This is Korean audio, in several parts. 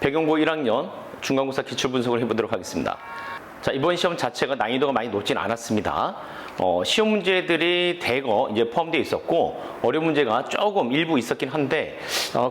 배경고 1학년 중간고사 기출분석을 해보도록 하겠습니다. 자, 이번 시험 자체가 난이도가 많이 높진 않았습니다. 시험 문제들이 대거 이제 포함되어 있었고 어려운 문제가 조금 일부 있었긴 한데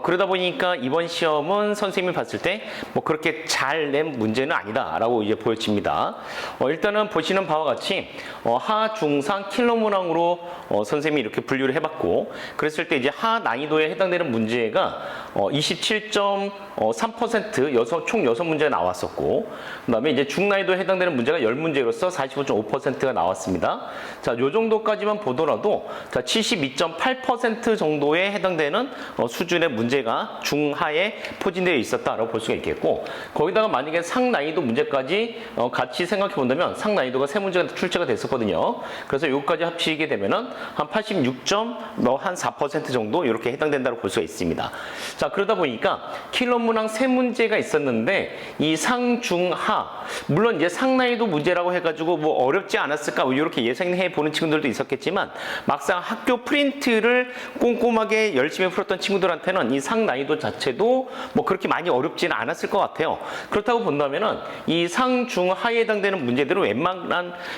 그러다 보니까 이번 시험은 선생님이 봤을 때 뭐 그렇게 잘 낸 문제는 아니다라고 이제 보여집니다. 일단은 보시는 바와 같이 하, 중, 상 킬러 문항으로 선생님이 이렇게 분류를 해봤고 그랬을 때 이제 하 난이도에 해당되는 문제가 27.3% 총 6문제가 나왔었고 그다음에 이제 중 난이도에 해당되는 문제가 10문제로서 45.5%가 나왔습니다. 자, 요 정도까지만 보더라도 자, 72.8% 정도에 해당되는 수준의 문제가 중하에 포진되어 있었다라고 볼 수가 있겠고 거기다가 만약에 상 난이도 문제까지 같이 생각해 본다면 상 난이도가 3문제가 출제가 됐었거든요. 그래서 요거까지 합치게 되면은 한 86.4% 정도 이렇게 해당된다고 볼 수가 있습니다. 자, 그러다 보니까 킬러 문항 3문제가 있었는데 이 상, 중, 하 물론 이제 상 난이도 문제라고 해가지고 뭐 어렵지 않았을까 이렇게 예상해 보는 친구들도 있었겠지만 막상 학교 프린트를 꼼꼼하게 열심히 풀었던 친구들한테는 이 상 난이도 자체도 뭐 그렇게 많이 어렵지는 않았을 것 같아요. 그렇다고 본다면은 이 상, 중, 하에 해당되는 문제들은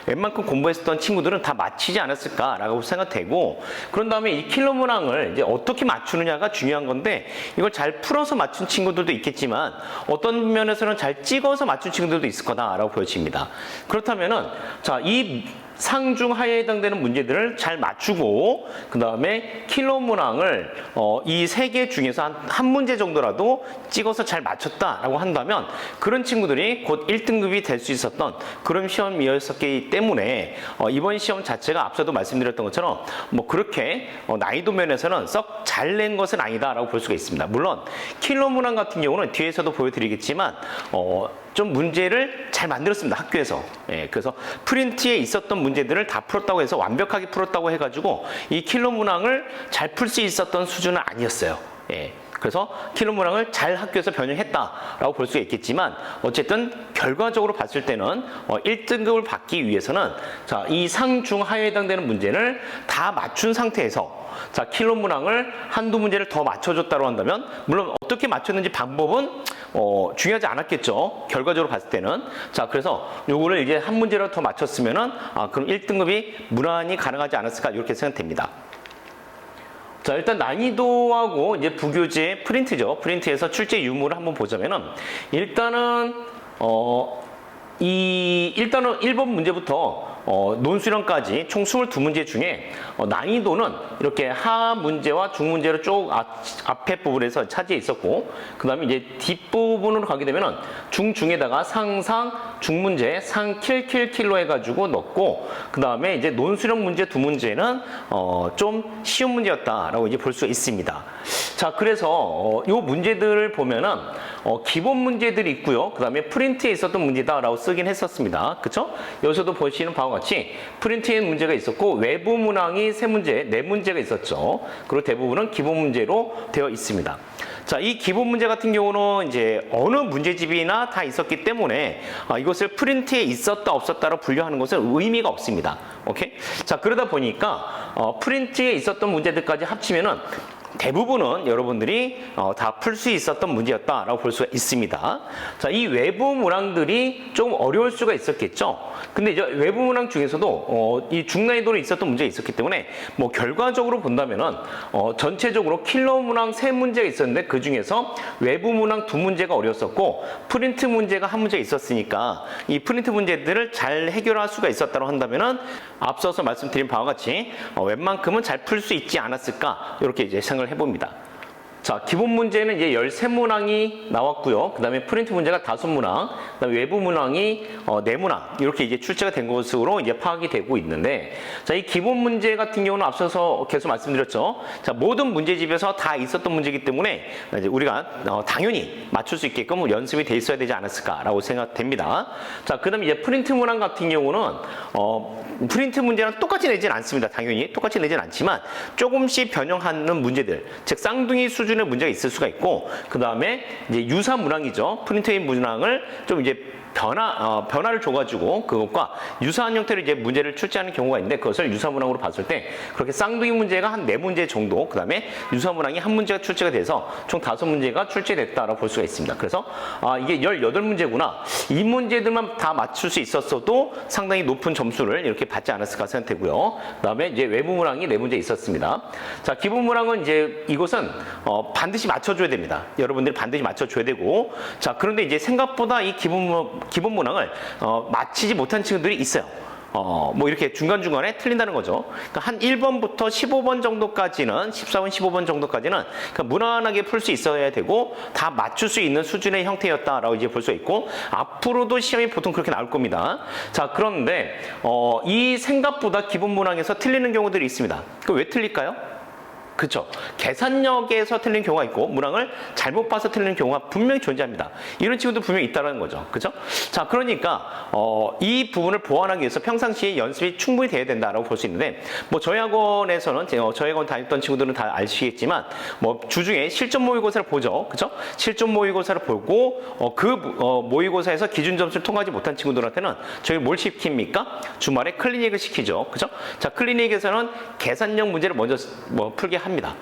웬만큼 공부했었던 친구들은 다 맞히지 않았을까라고 생각되고 그런 다음에 이 킬러 문항을 이제 어떻게 맞추느냐가 중요한 건데 이걸 잘 풀어서 맞춘 친구들도 있겠지만 어떤 면에서는 잘 찍어서 맞춘 친구들도 있을 거다라고 보여집니다. 그렇다면은 자, 이 상, 중, 하에 해당되는 문제들을 잘 맞추고 그 다음에 킬러 문항을 이 3개 중에서 한 문제 정도라도 찍어서 잘 맞췄다라고 한다면 그런 친구들이 곧 1등급이 될 수 있었던 그런 시험이었기 때문에 이번 시험 자체가 앞서도 말씀드렸던 것처럼 뭐 그렇게 난이도 면에서는 썩 잘 낸 것은 아니다라고 볼 수가 있습니다. 물론 킬러 문항 같은 경우는 뒤에서도 보여드리겠지만 좀 문제를 잘 만들었습니다. 학교에서. 예, 그래서 프린트에 있었던 문제들을 다 풀었다고 해서 완벽하게 풀었다고 해가지고 이 킬러 문항을 잘 풀 수 있었던 수준은 아니었어요. 예. 그래서 킬러 문항을 잘 학교에서 변형했다라고 볼 수가 있겠지만 어쨌든 결과적으로 봤을 때는 1등급을 받기 위해서는 자, 이 상, 중, 하에 해당되는 문제를 다 맞춘 상태에서 자, 킬러 문항을 한두 문제를 더 맞춰줬다고 한다면 물론 어떻게 맞췄는지 방법은 중요하지 않았겠죠. 결과적으로 봤을 때는. 자, 그래서 요거를 이제 한 문제라도 더 맞췄으면은 그럼 1등급이 무난히 가능하지 않았을까 이렇게 생각됩니다. 자, 일단 난이도하고 이제 부교재 프린트죠. 프린트에서 출제 유무를 한번 보자면은 일단은 일단은 1번 문제부터 논술형까지 총 22문제 중에 난이도는 이렇게 하 문제와 중 문제로 쭉 앞에 부분에서 차지해 있었고 그 다음에 이제 뒷부분으로 가게 되면은 중에다가 상상 중문제 상 킬로 해가지고 넣고 그 다음에 이제 논술형 문제 2문제는 좀 쉬운 문제였다라고 이제 볼 수 있습니다. 자, 그래서 요 문제들을 보면은 기본 문제들이 있고요. 그 다음에 프린트에 있었던 문제다라고 쓰긴 했었습니다. 그쵸? 여기서도 보시는 바와 같이 프린트에 문제가 있었고 외부 문항이 3문제, 4문제가 있었죠. 그리고 대부분은 기본 문제로 되어 있습니다. 자, 이 기본 문제 같은 경우는 이제 어느 문제집이나 다 있었기 때문에 이것을 프린트에 있었다 없었다로 분류하는 것은 의미가 없습니다. 오케이? 자, 그러다 보니까 프린트에 있었던 문제들까지 합치면은 대부분은 여러분들이 다 풀 수 있었던 문제였다라고 볼 수가 있습니다. 자, 이 외부 문항들이 좀 어려울 수가 있었겠죠. 근데 이제 외부 문항 중에서도 이 중난이도로 있었던 문제가 있었기 때문에 뭐 결과적으로 본다면은 전체적으로 킬러 문항 3문제가 있었는데 그 중에서 외부 문항 2문제가 어려웠었고 프린트 문제가 1문제가 있었으니까 이 프린트 문제들을 잘 해결할 수가 있었다고 한다면은 앞서서 말씀드린 바와 같이 웬만큼은 잘 풀 수 있지 않았을까 이렇게 이제 생각을 해봅니다. 자, 기본 문제는 이제 13문항이 나왔고요. 그 다음에 프린트 문제가 5문항, 그 다음에 외부 문항이 4문항, 이렇게 이제 출제가 된 것으로 이제 파악이 되고 있는데, 자, 이 기본 문제 같은 경우는 앞서서 계속 말씀드렸죠. 자, 모든 문제집에서 다 있었던 문제이기 때문에 이제 우리가 당연히 맞출 수 있게끔 연습이 돼 있어야 되지 않았을까라고 생각됩니다. 자, 그 다음에 이제 프린트 문항 같은 경우는, 프린트 문제랑 똑같이 내진 않습니다. 당연히. 똑같이 내진 않지만 조금씩 변형하는 문제들, 즉 쌍둥이 수준 수준의 문제가 있을 수가 있고, 그 다음에 이제 유사 문항이죠. 프린트인 문항을 좀 이제 변화를 줘가지고 그것과 유사한 형태로 이제 문제를 출제하는 경우가 있는데, 그것을 유사 문항으로 봤을 때 그렇게 쌍둥이 문제가 한 4문제 정도, 그 다음에 유사 문항이 한 문제가 출제가 돼서 총 5문제가 출제됐다라고 볼 수가 있습니다. 그래서 이게 18문제구나. 이 문제들만 다 맞출 수 있었어도 상당히 높은 점수를 이렇게 받지 않았을까 생각되고요. 그 다음에 이제 외부 문항이 4문제 있었습니다. 자, 기본 문항은 이제 이것은 반드시 맞춰줘야 됩니다. 여러분들이 반드시 맞춰줘야 되고, 자, 그런데 이제 생각보다 이 기본 문항을 맞히지 못한 친구들이 있어요. 뭐 이렇게 중간중간에 틀린다는 거죠. 그러니까 한 1번부터 15번 정도까지는, 14번, 15번 정도까지는 그러니까 무난하게 풀 수 있어야 되고 다 맞출 수 있는 수준의 형태였다라고 이제 볼 수 있고, 앞으로도 시험이 보통 그렇게 나올 겁니다. 자, 그런데 이 생각보다 기본 문항에서 틀리는 경우들이 있습니다. 그 왜 틀릴까요? 그렇죠. 계산력에서 틀린 경우가 있고 문항을 잘못 봐서 틀리는 경우가 분명히 존재합니다. 이런 친구도 분명히 있다는 거죠. 그렇죠? 자, 그러니까 이 부분을 보완하기 위해서 평상시에 연습이 충분히 돼야 된다라고 볼 수 있는데, 뭐 저희 학원에서는 저희 학원 다녔던 친구들은 다 아시겠지만 뭐 주중에 실전 모의고사를 보죠. 그렇죠? 실전 모의고사를 보고 그 모의고사에서 기준 점수를 통과하지 못한 친구들한테는 저희 뭘 시킵니까? 주말에 클리닉을 시키죠. 그렇죠? 자, 클리닉에서는 계산력 문제를 먼저 풀게 합니다.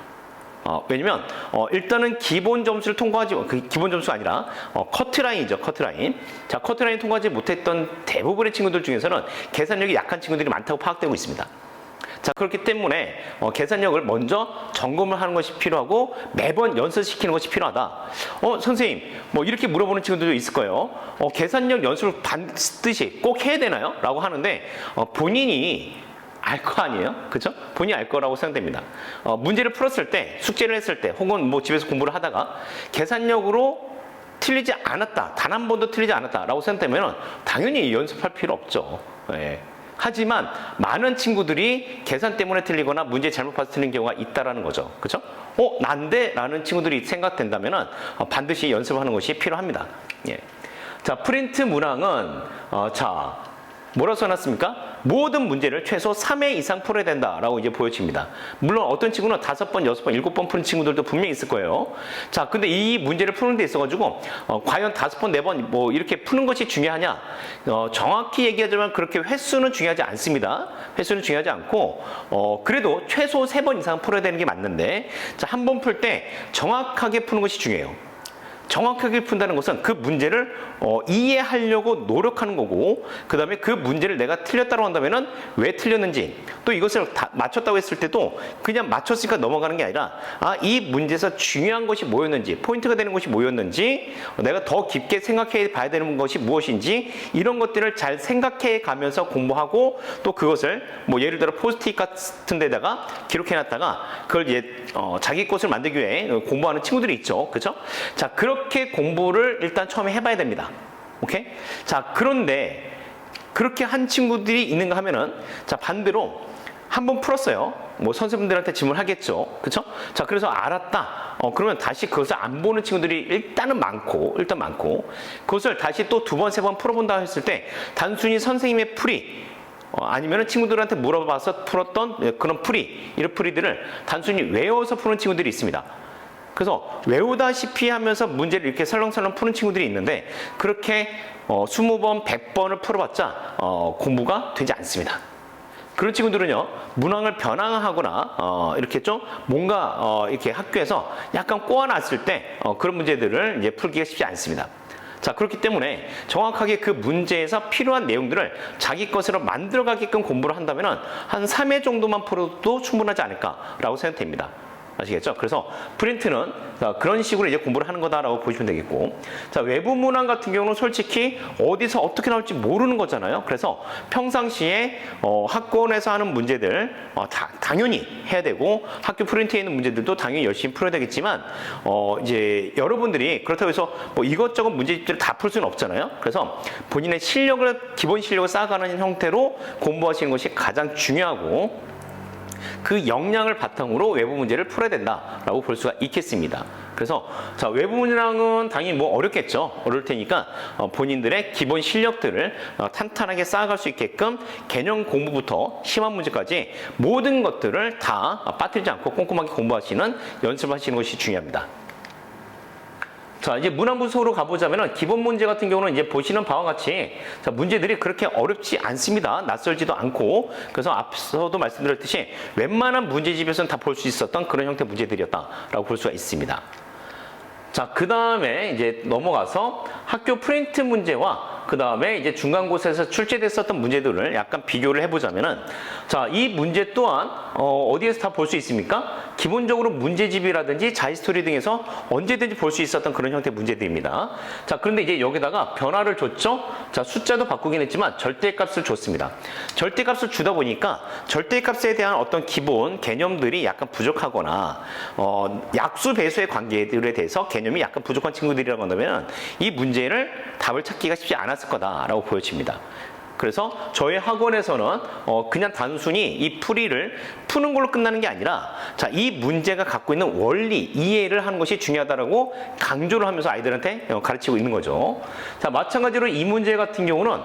왜냐면 일단은 기본 점수를 통과하지, 그 기본 점수가 아니라 커트라인이죠. 커트라인. 자, 커트라인 통과하지 못했던 대부분의 친구들 중에서는 계산력이 약한 친구들이 많다고 파악되고 있습니다. 자, 그렇기 때문에 계산력을 먼저 점검을 하는 것이 필요하고 매번 연습시키는 것이 필요하다. 선생님, 뭐 이렇게 물어보는 친구들도 있을 거예요. 계산력 연습을 반드시 꼭 해야 되나요? 라고 하는데 본인이 알 거 아니에요? 그죠? 본인이 알 거라고 생각됩니다. 문제를 풀었을 때, 숙제를 했을 때, 혹은 뭐 집에서 공부를 하다가 계산력으로 틀리지 않았다, 단 한 번도 틀리지 않았다라고 생각되면 당연히 연습할 필요 없죠. 예. 하지만 많은 친구들이 계산 때문에 틀리거나 문제 잘못 봐서 틀린 경우가 있다라는 거죠. 그죠? 난데? 라는 친구들이 생각된다면 반드시 연습하는 것이 필요합니다. 예. 자, 프린트 문항은 뭐라고 써놨습니까? 모든 문제를 최소 3회 이상 풀어야 된다라고 이제 보여집니다. 물론 어떤 친구는 5번, 6번, 7번 푸는 친구들도 분명히 있을 거예요. 자, 근데 이 문제를 푸는 데 있어가지고 과연 5번, 4번 뭐 이렇게 푸는 것이 중요하냐? 정확히 얘기하자면 그렇게 횟수는 중요하지 않습니다. 횟수는 중요하지 않고 그래도 최소 3번 이상 풀어야 되는 게 맞는데, 자, 한 번 풀 때 정확하게 푸는 것이 중요해요. 정확하게 푼다는 것은 그 문제를 이해하려고 노력하는 거고, 그 다음에 그 문제를 내가 틀렸다고 한다면은 왜 틀렸는지, 또 이것을 다 맞췄다고 했을 때도 그냥 맞췄으니까 넘어가는 게 아니라 이 문제에서 중요한 것이 뭐였는지, 포인트가 되는 것이 뭐였는지, 내가 더 깊게 생각해 봐야 되는 것이 무엇인지, 이런 것들을 잘 생각해 가면서 공부하고, 또 그것을 뭐 예를 들어 포스트잇 같은 데다가 기록해 놨다가 그걸 자기 것을 만들기 위해 공부하는 친구들이 있죠. 그렇죠? 자, 그렇게 공부를 일단 처음에 해봐야 됩니다. 오케이? 자, 그런데 그렇게 한 친구들이 있는가 하면은, 자, 반대로 한번 풀었어요. 뭐 선생님들한테 질문하겠죠. 그쵸? 자, 그래서 알았다. 그러면 다시 그것을 안 보는 친구들이 일단 많고, 그것을 다시 또 2번, 3번 풀어본다 했을 때 단순히 선생님의 풀이, 아니면은 친구들한테 물어봐서 풀었던 그런 이런 풀이들을 단순히 외워서 푸는 친구들이 있습니다. 그래서 외우다시피 하면서 문제를 이렇게 설렁설렁 푸는 친구들이 있는데, 그렇게 20번, 100번을 풀어봤자 공부가 되지 않습니다. 그런 친구들은요, 문항을 변형하거나 이렇게 좀 뭔가 이렇게 학교에서 약간 꼬아놨을 때 그런 문제들을 이제 풀기가 쉽지 않습니다. 자, 그렇기 때문에 정확하게 그 문제에서 필요한 내용들을 자기 것으로 만들어가게끔 공부를 한다면 한 3회 정도만 풀어도 충분하지 않을까라고 생각됩니다. 아시겠죠? 그래서 프린트는 그런 식으로 이제 공부를 하는 거다라고 보시면 되겠고, 자, 외부 문항 같은 경우는 솔직히 어디서 어떻게 나올지 모르는 거잖아요. 그래서 평상시에 학원에서 하는 문제들 당연히 해야 되고, 학교 프린트에 있는 문제들도 당연히 열심히 풀어야 되겠지만, 이제 여러분들이 그렇다고 해서 뭐 이것저것 문제집들을 다 풀 수는 없잖아요. 그래서 본인의 기본 실력을 쌓아가는 형태로 공부하시는 것이 가장 중요하고, 그 역량을 바탕으로 외부 문제를 풀어야 된다라고 볼 수가 있겠습니다. 그래서 자, 외부 문항은 당연히 뭐 어렵겠죠. 어려울 테니까 본인들의 기본 실력들을 탄탄하게 쌓아갈 수 있게끔 개념 공부부터 심화 문제까지 모든 것들을 다 빠뜨리지 않고 꼼꼼하게 공부하시는 연습하시는 것이 중요합니다. 자, 이제 문항분석으로 가보자면은 기본 문제 같은 경우는 이제 보시는 바와 같이 자, 문제들이 그렇게 어렵지 않습니다. 낯설지도 않고. 그래서 앞서도 말씀드렸듯이 웬만한 문제집에서는 다 볼 수 있었던 그런 형태의 문제들이었다라고 볼 수가 있습니다. 자, 그 다음에 이제 넘어가서 학교 프린트 문제와 그 다음에 이제 중간고사에서 출제됐었던 문제들을 약간 비교를 해보자면은 자, 이 문제 또한 어디에서 다 볼 수 있습니까? 기본적으로 문제집이라든지 자히스토리 등에서 언제든지 볼 수 있었던 그런 형태의 문제들입니다. 자, 그런데 이제 여기다가 변화를 줬죠? 자, 숫자도 바꾸긴 했지만 절대값을 줬습니다. 절대값을 주다 보니까 절대값에 대한 어떤 기본 개념들이 약간 부족하거나 약수 배수의 관계들에 대해서 개념이 약간 부족한 친구들이라고 한다면 이 문제를 답을 찾기가 쉽지 않았을 거다라고 보여집니다. 그래서 저희 학원에서는 그냥 단순히 이 풀이를 푸는 걸로 끝나는 게 아니라 자, 이 문제가 갖고 있는 원리, 이해를 하는 것이 중요하다라고 강조를 하면서 아이들한테 가르치고 있는 거죠. 자, 마찬가지로 이 문제 같은 경우는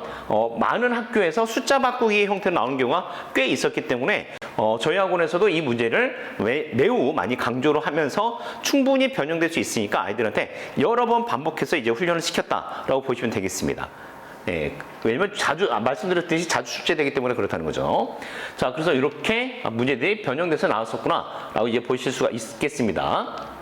많은 학교에서 숫자 바꾸기 형태로 나오는 경우가 꽤 있었기 때문에 저희 학원에서도 이 문제를 매우 많이 강조를 하면서 충분히 변형될 수 있으니까 아이들한테 여러 번 반복해서 이제 훈련을 시켰다라고 보시면 되겠습니다. 네, 왜냐면 자주 말씀드렸듯이 자주 출제되기 때문에 그렇다는 거죠. 자, 그래서 이렇게 문제들이 변형돼서 나왔었구나라고 이제 보실 수가 있겠습니다.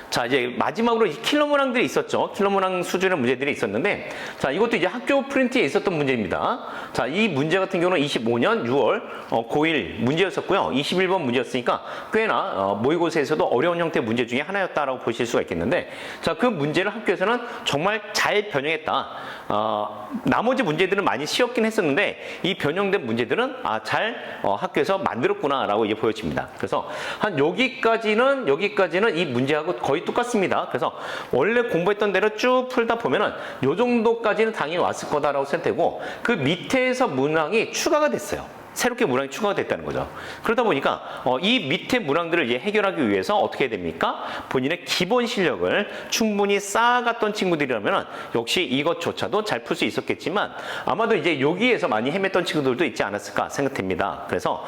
자, 이제 마지막으로 킬러 문항들이 있었죠. 킬러 문항 수준의 문제들이 있었는데, 자, 이것도 이제 학교 프린트에 있었던 문제입니다. 자, 이 문제 같은 경우는 25년 6월 고1 문제였었고요. 21번 문제였으니까 꽤나 모의고사에서도 어려운 형태의 문제 중에 하나였다라고 보실 수가 있겠는데, 자, 그 문제를 학교에서는 정말 잘 변형했다. 나머지 문제들은 많이 쉬웠긴 했었는데 이 변형된 문제들은 잘 학교에서 만들었구나라고 이제 보여집니다. 그래서 한 여기까지는 이 문제하고 거의 똑같습니다. 그래서 원래 공부했던 대로 쭉 풀다 보면은 요 정도까지는 당연히 왔을 거다라고 생각되고 그 밑에서 문항이 추가가 됐어요. 새롭게 문항이 추가가 됐다는 거죠. 그러다 보니까 이 밑에 문항들을 이제 해결하기 위해서 어떻게 해야 됩니까? 본인의 기본 실력을 충분히 쌓아갔던 친구들이라면 역시 이것조차도 잘 풀 수 있었겠지만 아마도 이제 여기에서 많이 헤맸던 친구들도 있지 않았을까 생각됩니다. 그래서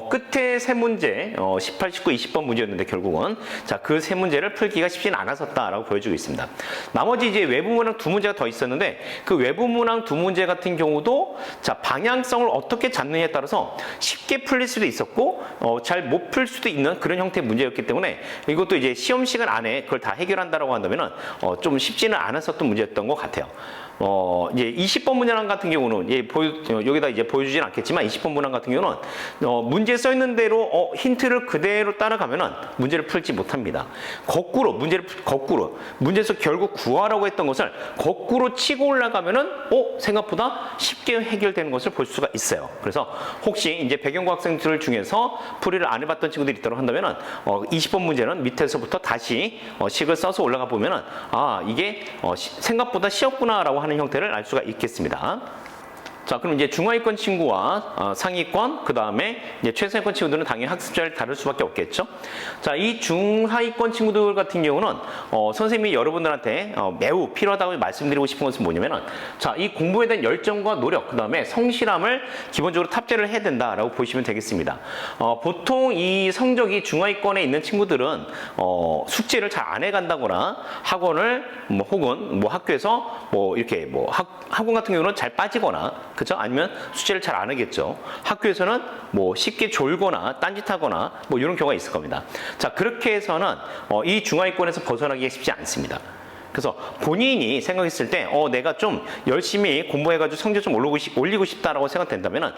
끝에 세 문제, 18, 19, 20번 문제였는데 결국은 자, 그 세 문제를 풀기가 쉽지는 않았었다라고 보여주고 있습니다. 나머지 이제 외부 문항 두 문제가 더 있었는데 그 외부 문항 두 문제 같은 경우도 자, 방향성을 어떻게 잡느냐에 따라서 쉽게 풀릴 수도 있었고 잘 못 풀 수도 있는 그런 형태의 문제였기 때문에 이것도 이제 시험 시간 안에 그걸 다 해결한다라고 한다면은 좀 쉽지는 않았었던 문제였던 것 같아요. 이제 20번 문항 같은 경우는 여기다 이제 보여주진 않겠지만 20번 문항 같은 경우는 문제 써 있는 대로 힌트를 그대로 따라가면은 문제를 풀지 못합니다. 문제에서 결국 구하라고 했던 것을 거꾸로 치고 올라가면은 생각보다 쉽게 해결되는 것을 볼 수가 있어요. 그래서 혹시 이제 배경고 학생들 중에서 풀이를 안 해봤던 친구들이 있다고 한다면은 20번 문제는 밑에서부터 다시 식을 써서 올라가 보면은 이게 생각보다 쉬웠구나라고 하는 형태를 알 수가 있겠습니다. 자, 그럼 이제 중하위권 친구와 상위권, 그 다음에 이제 최상위권 친구들은 당연히 학습자를 다룰 수밖에 없겠죠. 자, 이 중하위권 친구들 같은 경우는 선생님이 여러분들한테 매우 필요하다고 말씀드리고 싶은 것은 뭐냐면은 자, 이 공부에 대한 열정과 노력, 그 다음에 성실함을 기본적으로 탑재를 해야 된다라고 보시면 되겠습니다. 보통 이 성적이 중하위권에 있는 친구들은 숙제를 잘 안 해간다거나 학원을 혹은 학교에서 이렇게 학원 같은 경우는 잘 빠지거나 그죠? 아니면 숙제를 잘 안 하겠죠. 학교에서는 쉽게 졸거나 딴짓하거나 이런 경우가 있을 겁니다. 자, 그렇게 해서는 이 중하위권에서 벗어나기가 쉽지 않습니다. 그래서 본인이 생각했을 때 내가 좀 열심히 공부해가지고 성적 좀 올리고 싶다라고 생각된다면은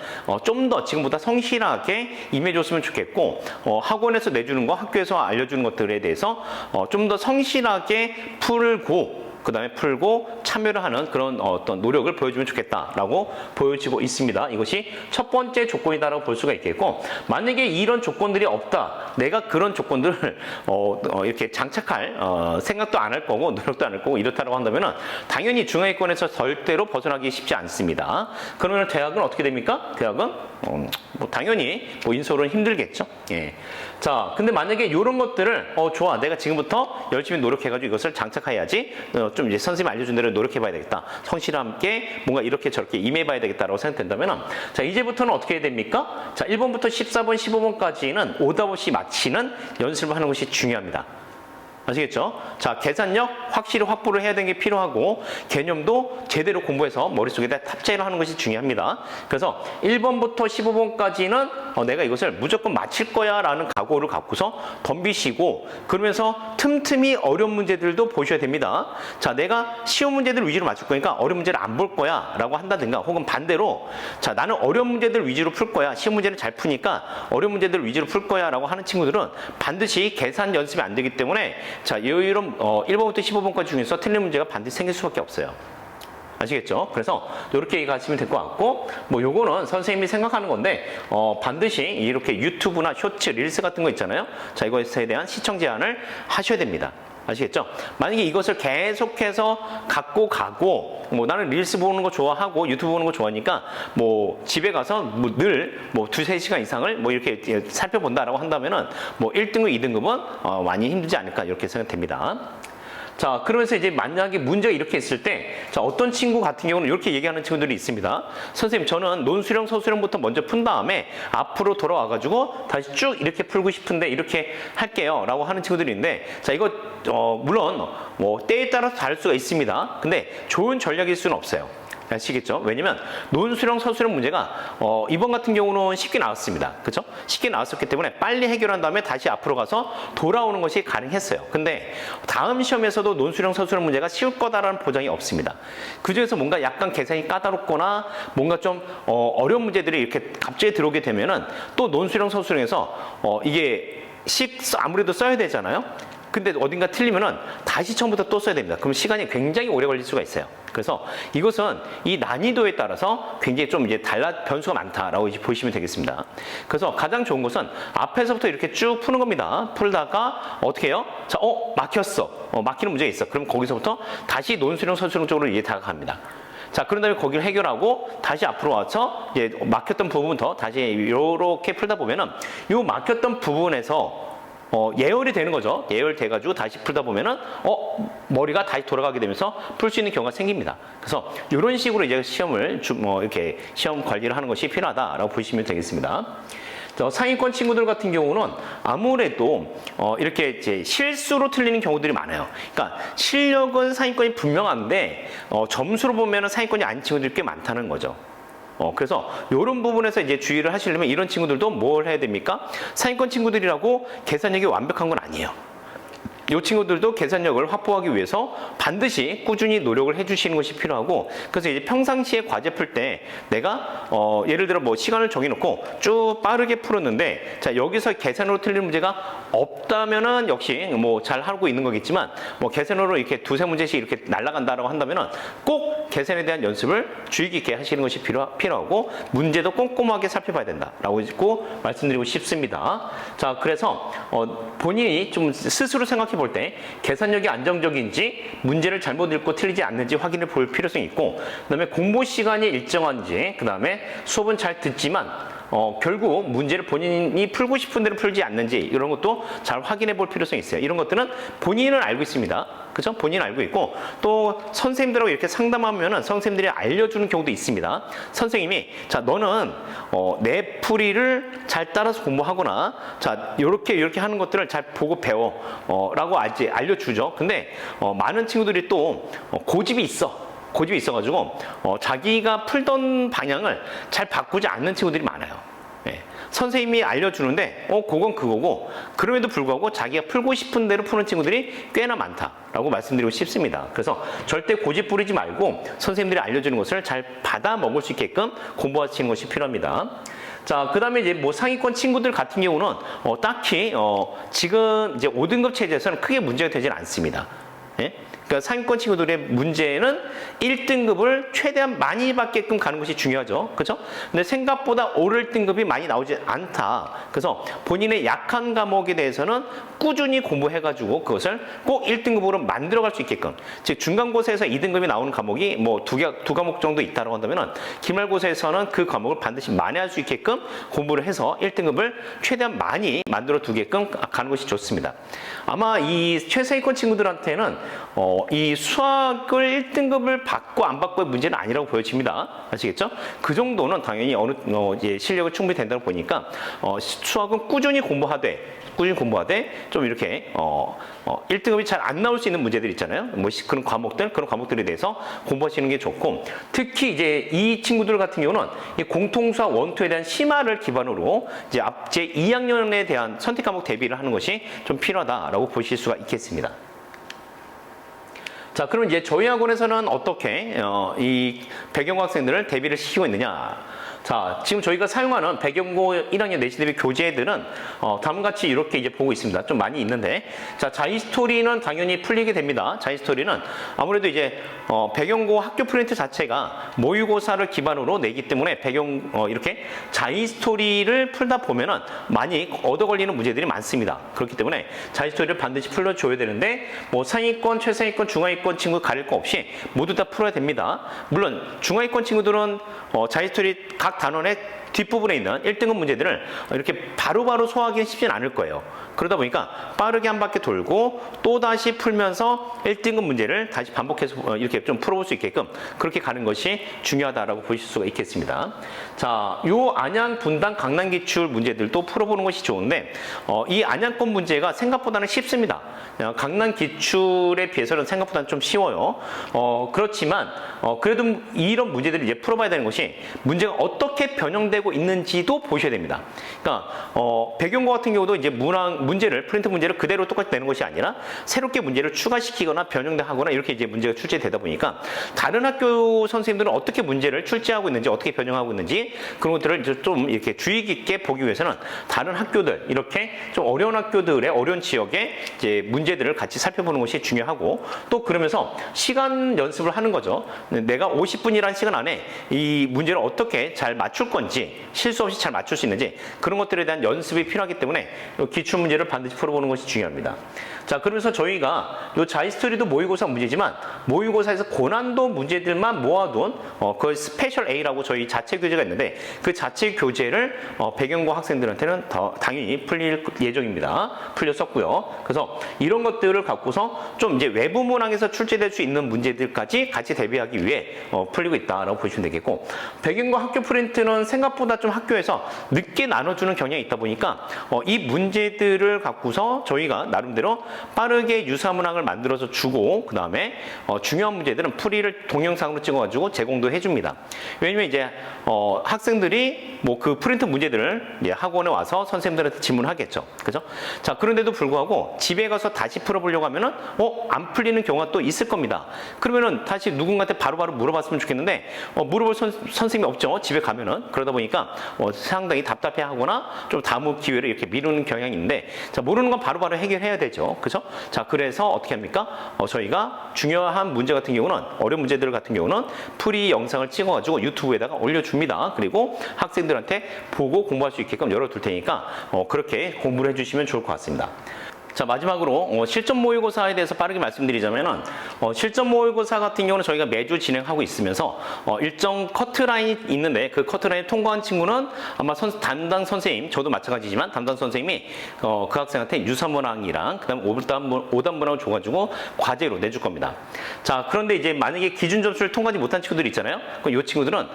좀 더 지금보다 성실하게 임해줬으면 좋겠고 학원에서 내주는 거, 학교에서 알려주는 것들에 대해서 좀 더 성실하게 풀고 그 다음에 풀고 참여를 하는 그런 어떤 노력을 보여주면 좋겠다라고 보여지고 있습니다. 이것이 첫 번째 조건이다라고 볼 수가 있겠고, 만약에 이런 조건들이 없다, 내가 그런 조건들을 이렇게 장착할 생각도 안 할 거고 노력도 안 할 거고 이렇다라고 한다면은 당연히 중하위권에서 절대로 벗어나기 쉽지 않습니다. 그러면 대학은 어떻게 됩니까? 대학은 뭐 당연히 뭐 인솔은 힘들겠죠. 예. 자, 근데 만약에 이런 것들을 좋아, 내가 지금부터 열심히 노력해가지고 이것을 장착해야지. 좀 이제 선생님이 알려준 대로 노력해봐야 되겠다. 성실함께 뭔가 이렇게 저렇게 임해봐야 되겠다라고 생각된다면은, 자, 이제부터는 어떻게 해야 됩니까? 자, 1번부터 14번, 15번까지는 오답 없이 맞히는 연습을 하는 것이 중요합니다. 아시겠죠? 자, 계산력 확실히 확보를 해야 되는 게 필요하고, 개념도 제대로 공부해서 머릿속에다 탑재를 하는 것이 중요합니다. 그래서 1번부터 15번까지는 내가 이것을 무조건 맞힐 거야 라는 각오를 갖고서 덤비시고, 그러면서 틈틈이 어려운 문제들도 보셔야 됩니다. 자, 내가 쉬운 문제들 위주로 맞출 거니까 어려운 문제를 안 볼 거야 라고 한다든가, 혹은 반대로 자, 나는 어려운 문제들 위주로 풀 거야, 쉬운 문제를 잘 푸니까 어려운 문제들 위주로 풀 거야 라고 하는 친구들은 반드시 계산 연습이 안 되기 때문에, 자, 이런 1번부터 15번까지 중에서 틀린 문제가 반드시 생길 수밖에 없어요. 아시겠죠? 그래서 이렇게 가시면 될 것 같고, 뭐 요거는 선생님이 생각하는 건데 반드시 이렇게 유튜브나 쇼츠, 릴스 같은 거 있잖아요. 자, 이것에 대한 시청 제한을 하셔야 됩니다. 아시겠죠? 만약에 이것을 계속해서 갖고 가고, 뭐 나는 릴스 보는 거 좋아하고 유튜브 보는 거 좋아하니까 뭐 집에 가서 뭐 늘 뭐 2-3시간 이상을 뭐 이렇게 살펴본다라고 한다면은 뭐 1등급, 2등급은 많이 힘들지 않을까 이렇게 생각됩니다. 자, 그러면서 이제 만약에 문제가 이렇게 있을 때, 자, 어떤 친구 같은 경우는 이렇게 얘기하는 친구들이 있습니다. 선생님, 저는 논수령, 서술형부터 먼저 푼 다음에 앞으로 돌아와가지고 다시 쭉 이렇게 풀고 싶은데 이렇게 할게요 라고 하는 친구들이 있는데, 자, 이거 물론 뭐 때에 따라서 다를 수가 있습니다. 근데 좋은 전략일 수는 없어요. 아시겠죠? 왜냐면 논수령, 서술형 문제가 이번 같은 경우는 쉽게 나왔습니다. 그렇죠? 쉽게 나왔었기 때문에 빨리 해결한 다음에 다시 앞으로 가서 돌아오는 것이 가능했어요. 근데 다음 시험에서도 논수령, 서술형 문제가 쉬울 거다라는 보장이 없습니다. 그중에서 뭔가 약간 계산이 까다롭거나 뭔가 좀 어려운 문제들이 이렇게 갑자기 들어오게 되면은 또 논수령, 서술형에서 이게 아무래도 써야 되잖아요. 근데 어딘가 틀리면은 다시 처음부터 또 써야 됩니다. 그럼 시간이 굉장히 오래 걸릴 수가 있어요. 그래서 이것은 이 난이도에 따라서 굉장히 좀 이제 변수가 많다라고 이제 보시면 되겠습니다. 그래서 가장 좋은 것은 앞에서부터 이렇게 쭉 푸는 겁니다. 풀다가 어떻게 해요? 자, 막혔어. 막히는 문제가 있어. 그럼 거기서부터 다시 논수령, 서술형 쪽으로 이제 다가갑니다. 자, 그런 다음에 거기를 해결하고 다시 앞으로 와서 이제 막혔던 부분부터 다시 이렇게 풀다 보면은 이 막혔던 부분에서 예열이 되는 거죠. 예열돼가지고 다시 풀다 보면은, 머리가 다시 돌아가게 되면서 풀 수 있는 경우가 생깁니다. 그래서 이런 식으로 이제 시험을 이렇게 시험 관리를 하는 것이 필요하다라고 보시면 되겠습니다. 상위권 친구들 같은 경우는 아무래도 이렇게 이제 실수로 틀리는 경우들이 많아요. 그러니까 실력은 상위권이 분명한데 점수로 보면은 상위권이 아닌 친구들이 꽤 많다는 거죠. 그래서 이런 부분에서 이제 주의를 하시려면 이런 친구들도 뭘 해야 됩니까? 상위권 친구들이라고 계산력이 완벽한 건 아니에요. 이 친구들도 계산력을 확보하기 위해서 반드시 꾸준히 노력을 해주시는 것이 필요하고, 그래서 이제 평상시에 과제 풀 때 내가 예를 들어 뭐 시간을 정해놓고 쭉 빠르게 풀었는데, 자, 여기서 계산으로 틀린 문제가 없다면은 역시 뭐 잘 하고 있는 거겠지만, 뭐 계산으로 이렇게 2-3문제씩 이렇게 날아간다라고 한다면은 꼭 계산에 대한 연습을 주의 깊게 하시는 것이 필요하고, 문제도 꼼꼼하게 살펴봐야 된다라고 말씀드리고 싶습니다. 자, 그래서 본인이 좀 스스로 생각해 볼 때 계산력이 안정적인지, 문제를 잘못 읽고 틀리지 않는지 확인해 볼 필요성이 있고, 그다음에 공부 시간이 일정한지, 그다음에 수업은 잘 듣지만 결국 문제를 본인이 풀고 싶은 대로 풀지 않는지, 이런 것도 잘 확인해 볼 필요성이 있어요. 이런 것들은 본인은 알고 있습니다. 그죠? 본인은 알고 있고, 또 선생님들하고 이렇게 상담하면은 선생님들이 알려주는 경우도 있습니다. 선생님이, 자, 너는 내 풀이를 잘 따라서 공부하거나, 자, 이렇게 하는 것들을 잘 보고 배워 라고 알려주죠. 근데 많은 친구들이 또 고집이 있어가지고 자기가 풀던 방향을 잘 바꾸지 않는 친구들이 많아요. 선생님이 알려주는데 그건 그거고, 그럼에도 불구하고 자기가 풀고 싶은 대로 푸는 친구들이 꽤나 많다라고 말씀드리고 싶습니다. 그래서 절대 고집 부리지 말고 선생님들이 알려주는 것을 잘 받아 먹을 수 있게끔 공부하시는 것이 필요합니다. 자, 그 다음에 이제 뭐 상위권 친구들 같은 경우는 딱히 지금 이제 5등급 체제에서는 크게 문제가 되질 않습니다. 예? 그러니까 상위권 친구들의 문제는 1등급을 최대한 많이 받게끔 가는 것이 중요하죠. 그렇죠? 근데 생각보다 오를 등급이 많이 나오지 않다. 그래서 본인의 약한 과목에 대해서는 꾸준히 공부해가지고 그것을 꼭 1등급으로 만들어갈 수 있게끔, 즉 중간고사에서 2등급이 나오는 과목이 뭐 두 과목 정도 있다고 한다면은 기말고사에서는 그 과목을 반드시 만회할 수 있게끔 공부를 해서 1등급을 최대한 많이 만들어 두게끔 가는 것이 좋습니다. 아마 이 최상위권 친구들한테는 이 수학을 1등급을 받고 안 받고의 문제는 아니라고 보여집니다. 아시겠죠? 그 정도는 당연히 이제 실력이 충분히 된다고 보니까 수학은 꾸준히 공부하되 좀 이렇게 1등급이 잘 안 나올 수 있는 문제들 있잖아요. 뭐 그런 과목들에 대해서 공부하시는 게 좋고, 특히 이제 이 친구들 같은 경우는 이 공통수학 원투에 대한 심화를 기반으로 이제 제 2학년에 대한 선택 과목 대비를 하는 것이 좀 필요하다라고 보실 수가 있겠습니다. 자, 그럼 이제 저희 학원에서는 어떻게 이 배경고 학생들을 대비를 시키고 있느냐? 자, 지금 저희가 사용하는 배경고 1학년 내신 대비 교재들은 다음과 같이 이렇게 이제 보고 있습니다. 좀 많이 있는데, 자, 자이스토리는 당연히 풀리게 됩니다. 자이스토리는 아무래도 이제 배경고 학교 프린트 자체가 모의고사를 기반으로 내기 때문에 이렇게 자이스토리를 풀다 보면은 많이 얻어 걸리는 문제들이 많습니다. 그렇기 때문에 자이스토리를 반드시 풀어줘야 되는데, 뭐 상위권, 최상위권, 중하위권 친구 가릴 거 없이 모두 다 풀어야 됩니다. 물론 중하위권 친구들은 자이스토리 각 단원의 뒷부분에 있는 1등급 문제들을 이렇게 바로바로 소화하기는 쉽진 않을 거예요. 그러다 보니까 빠르게 한 바퀴 돌고 또다시 풀면서 1등급 문제를 다시 반복해서 이렇게 좀 풀어볼 수 있게끔 그렇게 가는 것이 중요하다라고 보실 수가 있겠습니다. 자, 요 안양, 분당, 강남 기출 문제들도 풀어보는 것이 좋은데, 이 안양권 문제가 생각보다는 쉽습니다. 강남 기출에 비해서는 생각보다는 좀 쉬워요. 그렇지만 그래도 이런 문제들을 이제 풀어봐야 되는 것이 문제가 어떻게 변형되고 있는지도 보셔야 됩니다. 그러니까 배경고 같은 경우도 이제 프린트 문제를 그대로 똑같이 내는 것이 아니라 새롭게 문제를 추가시키거나 변형하거나 이렇게 이제 문제가 출제되다 보니까 다른 학교 선생님들은 어떻게 문제를 출제하고 있는지, 어떻게 변형하고 있는지 그런 것들을 이제 좀 이렇게 주의 깊게 보기 위해서는 다른 학교들, 이렇게 좀 어려운 학교들의 어려운 지역의 이제 문제들을 같이 살펴보는 것이 중요하고, 또 그러면서 시간 연습을 하는 거죠. 내가 50분이라는 시간 안에 이 문제를 어떻게 잘 맞출 건지, 실수 없이 잘 맞출 수 있는지 그런 것들에 대한 연습이 필요하기 때문에 기출 문제를 반드시 풀어보는 것이 중요합니다. 자, 그러면서 저희가 요 자이스토리도 모의고사 문제지만 모의고사에서 고난도 문제들만 모아둔 그 스페셜 A라고 저희 자체 교재가 있는데, 그 자체 교재를 배경고 학생들한테는 당연히 풀릴 예정입니다. 풀렸었고요. 그래서 이런 것들을 갖고서 좀 이제 외부 문항에서 출제될 수 있는 문제들까지 같이 대비하기 위해 풀리고 있다라고 보시면 되겠고, 배경고 학교 프린트는 생각보다 좀 학교에서 늦게 나눠주는 경향이 있다 보니까 이 문제들을 갖고서 저희가 나름대로 빠르게 유사문항을 만들어서 주고, 그 다음에 중요한 문제들은 풀이를 동영상으로 찍어가지고 제공도 해줍니다. 왜냐면 이제 학생들이 뭐 그 프린트 문제들을 이제 학원에 와서 선생님들한테 질문하겠죠. 그죠? 자, 그런데도 불구하고 집에 가서 다시 풀어보려고 하면은 안 풀리는 경우가 또 있을 겁니다. 그러면은 다시 누군가한테 바로바로 물어봤으면 좋겠는데 물어볼 선생님이 없죠. 집에 가면은. 그러다 보니까 상당히 답답해하거나 좀 다음 기회를 이렇게 미루는 경향이 있는데, 자, 모르는 건 바로바로 해결해야 되죠. 그죠? 자, 그래서 어떻게 합니까? 저희가 중요한 문제 같은 경우는, 어려운 문제들 같은 경우는 풀이 영상을 찍어가지고 유튜브에다가 올려줍니다. 그리고 학생들한테 보고 공부할 수 있게끔 열어둘 테니까 그렇게 공부를 해주시면 좋을 것 같습니다. 자, 마지막으로 실전 모의고사에 대해서 빠르게 말씀드리자면은 실전 모의고사 같은 경우는 저희가 매주 진행하고 있으면서 일정 커트라인이 있는데, 그 커트라인을 통과한 친구는 아마 담당 선생님, 저도 마찬가지지만 담당 선생님이 그 학생한테 유사문항이랑 그다음에 5단 문항을 줘가지고 과제로 내줄 겁니다. 자, 그런데 이제 만약에 기준 점수를 통과하지 못한 친구들이 있잖아요. 그럼 이 친구들은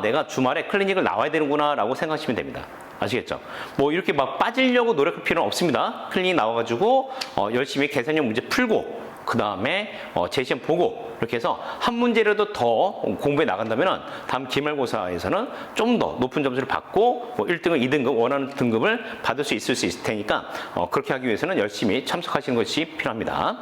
내가 주말에 클리닉을 나와야 되는구나 라고 생각하시면 됩니다. 아시겠죠? 뭐 이렇게 막 빠지려고 노력할 필요는 없습니다. 클리닉 나와가지고 열심히 계산형 문제 풀고, 그 다음에 제시험 보고, 이렇게 해서 한 문제라도 더 공부해 나간다면 다음 기말고사에서는 좀 더 높은 점수를 받고 1등급, 2등급 원하는 등급을 받을 수 있을 테니까 그렇게 하기 위해서는 열심히 참석하시는 것이 필요합니다.